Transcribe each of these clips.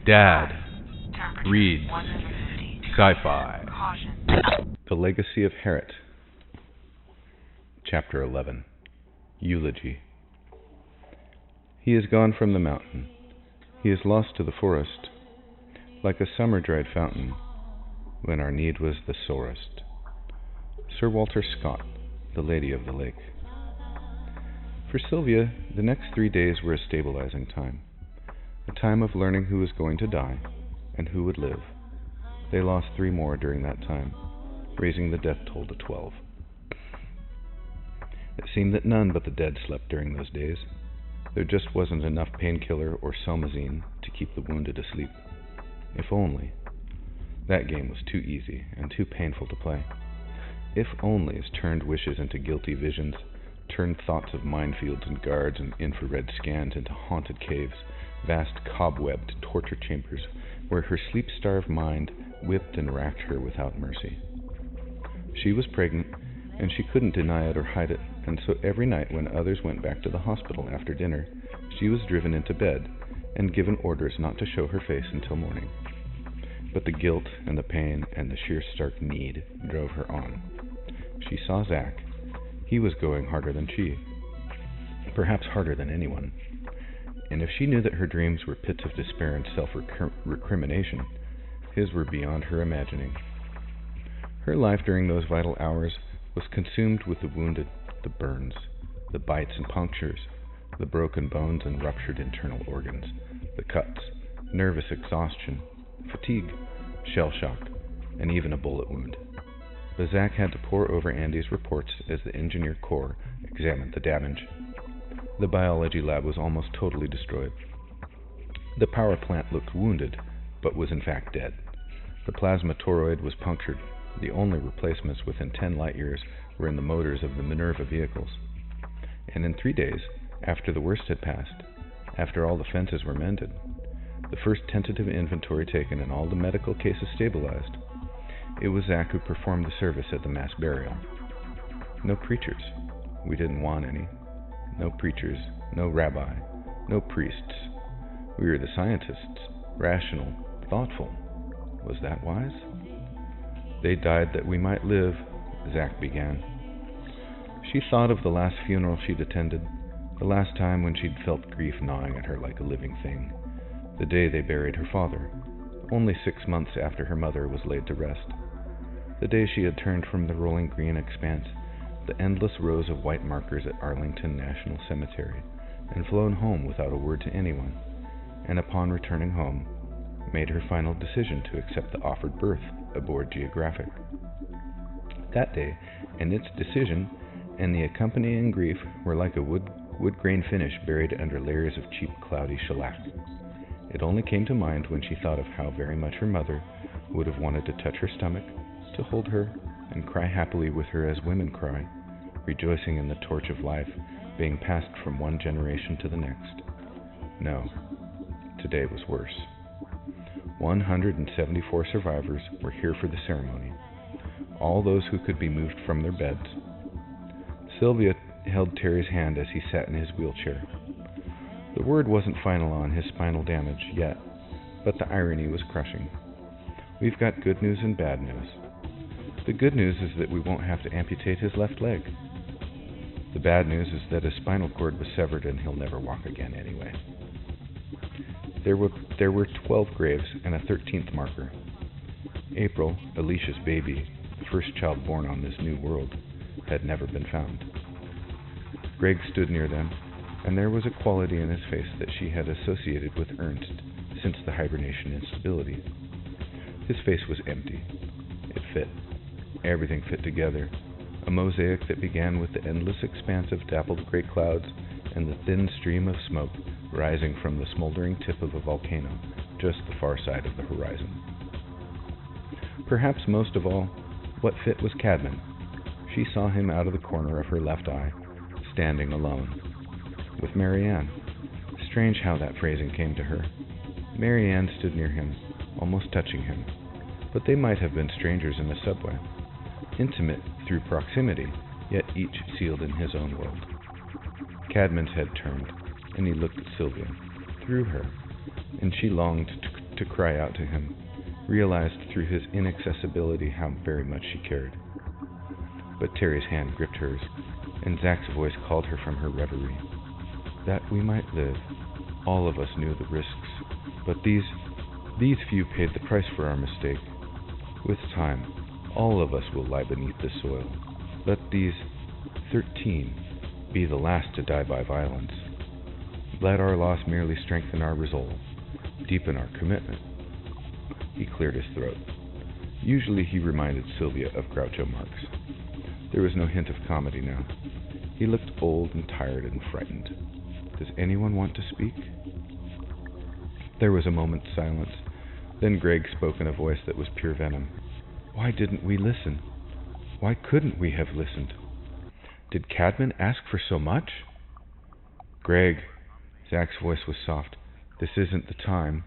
Dad reads Sci-fi. The Legacy of Heorot. Chapter 11. Eulogy. He is gone from the mountain. He is lost to the forest, like a summer-dried fountain, when our need was the sorest. Sir Walter Scott, The Lady of the Lake. For Sylvia, the next 3 days were a stabilizing time. A time of learning who was going to die, and who would live. They lost 3 more during that time, raising the death toll to 12. It seemed that none but the dead slept during those days. There just wasn't enough painkiller or Selmazine to keep the wounded asleep. If only. That game was too easy and too painful to play. If onlys turned wishes into guilty visions, turned thoughts of minefields and guards and infrared scans into haunted caves, vast cobwebbed torture chambers where her sleep-starved mind whipped and racked her without mercy. She was pregnant, and she couldn't deny it or hide it, and so every night when others went back to the hospital after dinner, she was driven into bed and given orders not to show her face until morning. But the guilt and the pain and the sheer stark need drove her on. She saw Zach. He was going harder than she, perhaps harder than anyone. And if she knew that her dreams were pits of despair and self-recrimination, his were beyond her imagining. Her life during those vital hours was consumed with the wounded, the burns, the bites and punctures, the broken bones and ruptured internal organs, the cuts, nervous exhaustion, fatigue, shell shock, and even a bullet wound. But Zach had to pore over Andy's reports as the engineer corps examined the damage. The biology lab was almost totally destroyed. The power plant looked wounded, but was in fact dead. The plasma toroid was punctured. The only replacements within 10 light years were in the motors of the Minerva vehicles. And in 3 days, after the worst had passed, after all the fences were mended, the first tentative inventory taken and all the medical cases stabilized, it was Zach who performed the service at the mass burial. No preachers. We didn't want any. No preachers, no rabbi, no priests. We were the scientists, rational, thoughtful. Was that wise? They died that we might live, Zach began. She thought of the last funeral she'd attended, the last time when she'd felt grief gnawing at her like a living thing, the day they buried her father, only 6 months after her mother was laid to rest, the day she had turned from the rolling green expanse, the endless rows of white markers at Arlington National Cemetery, and flown home without a word to anyone, and upon returning home, made her final decision to accept the offered berth aboard Geographic. That day, and its decision, and the accompanying grief were like a wood grain finish buried under layers of cheap, cloudy shellac. It only came to mind when she thought of how very much her mother would have wanted to touch her stomach, to hold her, and cry happily with her as women cry, rejoicing in the torch of life being passed from one generation to the next. No, today was worse. 174 survivors were here for the ceremony, all those who could be moved from their beds. Sylvia held Terry's hand as he sat in his wheelchair. The word wasn't final on his spinal damage yet, but the irony was crushing. We've got good news and bad news. The good news is that we won't have to amputate his left leg. The bad news is that his spinal cord was severed and he'll never walk again anyway. There were 12 graves and a 13th marker. April, Alicia's baby, the first child born on this new world, had never been found. Greg stood near them, and there was a quality in his face that she had associated with Ernst since the hibernation instability. His face was empty. It fit. Everything fit together, a mosaic that began with the endless expanse of dappled gray clouds and the thin stream of smoke rising from the smoldering tip of a volcano just the far side of the horizon. Perhaps most of all, what fit was Cadman. She saw him out of the corner of her left eye, standing alone, with Marianne. Strange how that phrasing came to her. Marianne stood near him, almost touching him, but they might have been strangers in the subway. Intimate through proximity, yet each sealed in his own world. Cadman's head turned, and he looked at Sylvia, through her, and she longed to cry out to him, realized through his inaccessibility how very much she cared. But Terry's hand gripped hers, and Zach's voice called her from her reverie. That we might live, all of us knew the risks, but these few paid the price for our mistake. With time, all of us will lie beneath the soil. Let these 13 be the last to die by violence. Let our loss merely strengthen our resolve, deepen our commitment. He cleared his throat. Usually he reminded Sylvia of Groucho Marx. There was no hint of comedy now. He looked old and tired and frightened. Does anyone want to speak? There was a moment's silence. Then Greg spoke in a voice that was pure venom. Why didn't we listen? Why couldn't we have listened? Did Cadman ask for so much? Greg, Zach's voice was soft. This isn't the time.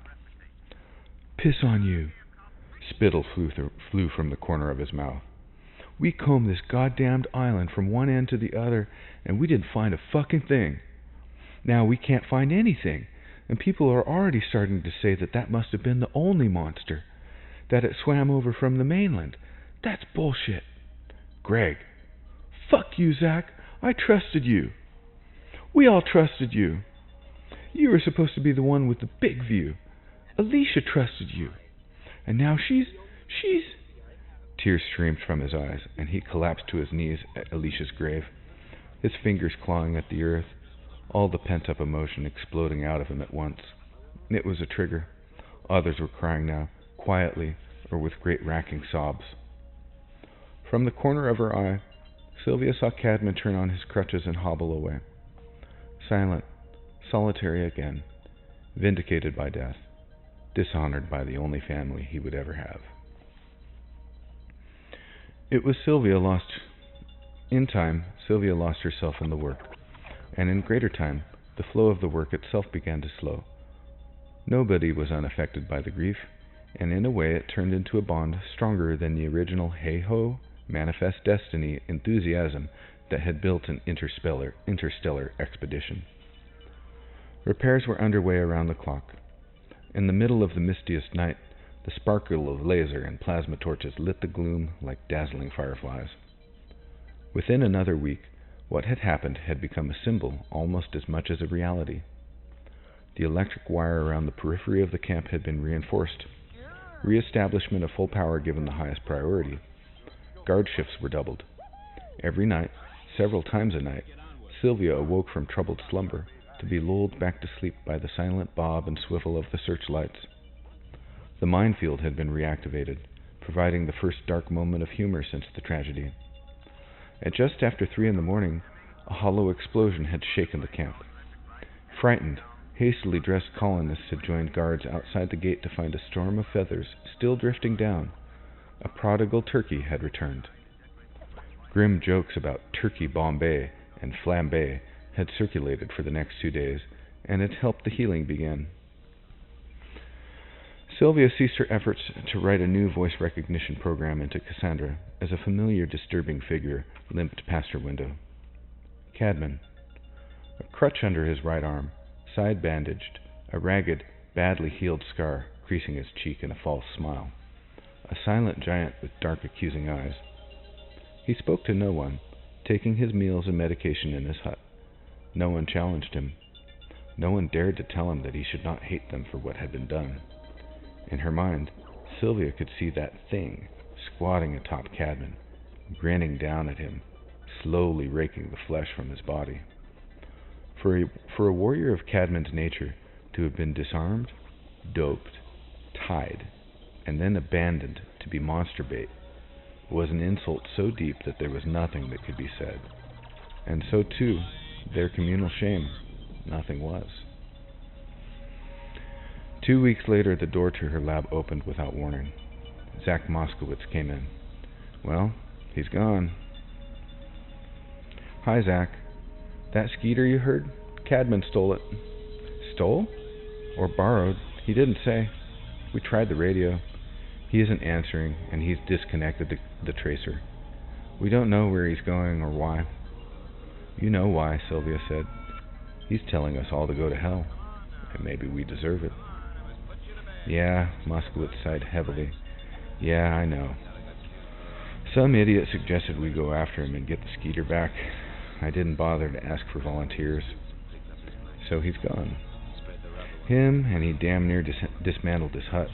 Piss on you. Spittle flew from the corner of his mouth. We combed this goddamned island from one end to the other, and we didn't find a fucking thing. Now we can't find anything, and people are already starting to say that must have been the only monster, that it swam over from the mainland. That's bullshit. Greg. Fuck you, Zach. I trusted you. We all trusted you. You were supposed to be the one with the big view. Alicia trusted you. And now she's... Tears streamed from his eyes, and he collapsed to his knees at Alicia's grave, his fingers clawing at the earth, all the pent-up emotion exploding out of him at once. It was a trigger. Others were crying now, quietly or with great racking sobs. From the corner of her eye, Sylvia saw Cadman turn on his crutches and hobble away. Silent, solitary again, vindicated by death, dishonored by the only family he would ever have. It was Sylvia lost. In time, Sylvia lost herself in the work, and in greater time, the flow of the work itself began to slow. Nobody was unaffected by the grief, and in a way it turned into a bond stronger than the original hey-ho, manifest destiny enthusiasm that had built an interstellar expedition. Repairs were underway around the clock. In the middle of the mistiest night, the sparkle of laser and plasma torches lit the gloom like dazzling fireflies. Within another week, what had happened had become a symbol almost as much as a reality. The electric wire around the periphery of the camp had been reinforced. Re-establishment of full power given the highest priority. Guard shifts were doubled. Every night, several times a night, Sylvia awoke from troubled slumber to be lulled back to sleep by the silent bob and swivel of the searchlights. The minefield had been reactivated, providing the first dark moment of humor since the tragedy. At just after 3 a.m, a hollow explosion had shaken the camp. Frightened, hastily dressed colonists had joined guards outside the gate to find a storm of feathers still drifting down. A prodigal turkey had returned. Grim jokes about turkey Bombay and flambe had circulated for the next 2 days, and it helped the healing begin. Sylvia ceased her efforts to write a new voice recognition program into Cassandra as a familiar, disturbing figure limped past her window. Cadman. A crutch under his right arm, side bandaged, a ragged, badly healed scar creasing his cheek in a false smile. A silent giant with dark, accusing eyes. He spoke to no one, taking his meals and medication in his hut. No one challenged him. No one dared to tell him that he should not hate them for what had been done. In her mind, Sylvia could see that thing squatting atop Cadman, grinning down at him, slowly raking the flesh from his body. For a warrior of Cadman's nature to have been disarmed, doped, tied, and then abandoned to be monster bait was an insult so deep that there was nothing that could be said. And so too, their communal shame, nothing was. 2 weeks later, the door to her lab opened without warning. Zach Moskowitz came in. Well, he's gone. Hi, Zach. That skeeter you heard? Cadman stole it. Stole? Or borrowed? He didn't say. We tried the radio. He isn't answering, and he's disconnected the tracer. We don't know where he's going or why. You know why, Sylvia said. He's telling us all to go to hell, and maybe we deserve it. Yeah, Moskowitz sighed heavily. Yeah, I know. Some idiot suggested we go after him and get the Skeeter back. I didn't bother to ask for volunteers. So he's gone. Him, and he damn near dismantled his hut.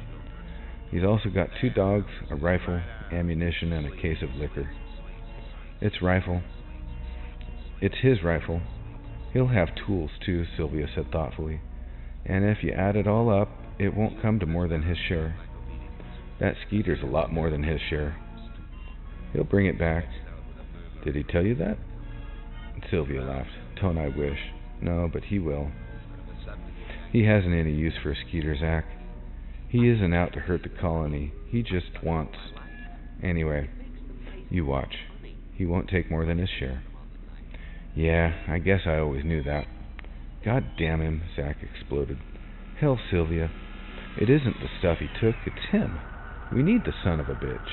He's also got 2 dogs, a rifle, ammunition, and a case of liquor. It's his rifle. He'll have tools too, Sylvia said thoughtfully. And if you add it all up, it won't come to more than his share. That Skeeter's a lot more than his share. He'll bring it back. Did he tell you that? Sylvia laughed. Don't I wish. No, but he will. He hasn't any use for a Skeeter, Zach. He isn't out to hurt the colony. He just wants... Anyway, you watch. He won't take more than his share. Yeah, I guess I always knew that. God damn him, Zach exploded. Hell, Sylvia. It isn't the stuff he took, it's him. We need the son of a bitch.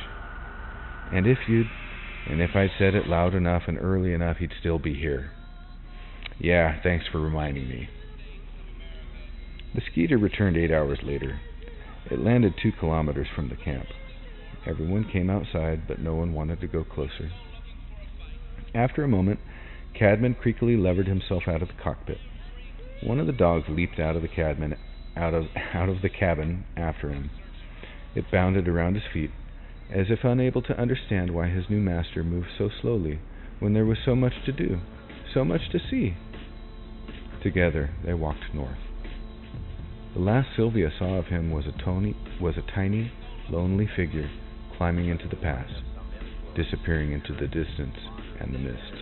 And if I'd said it loud enough and early enough, he'd still be here. Yeah, thanks for reminding me. The Skeeter returned 8 hours later. It landed 2 kilometers from the camp. Everyone came outside, but no one wanted to go closer. After a moment, Cadman creakily levered himself out of the cockpit. One of the dogs leaped out of the cabin after him. It bounded around his feet, as if unable to understand why his new master moved so slowly when there was so much to do, so much to see. Together they walked north. The last Sylvia saw of him was a tiny, lonely figure climbing into the pass, disappearing into the distance and the mist.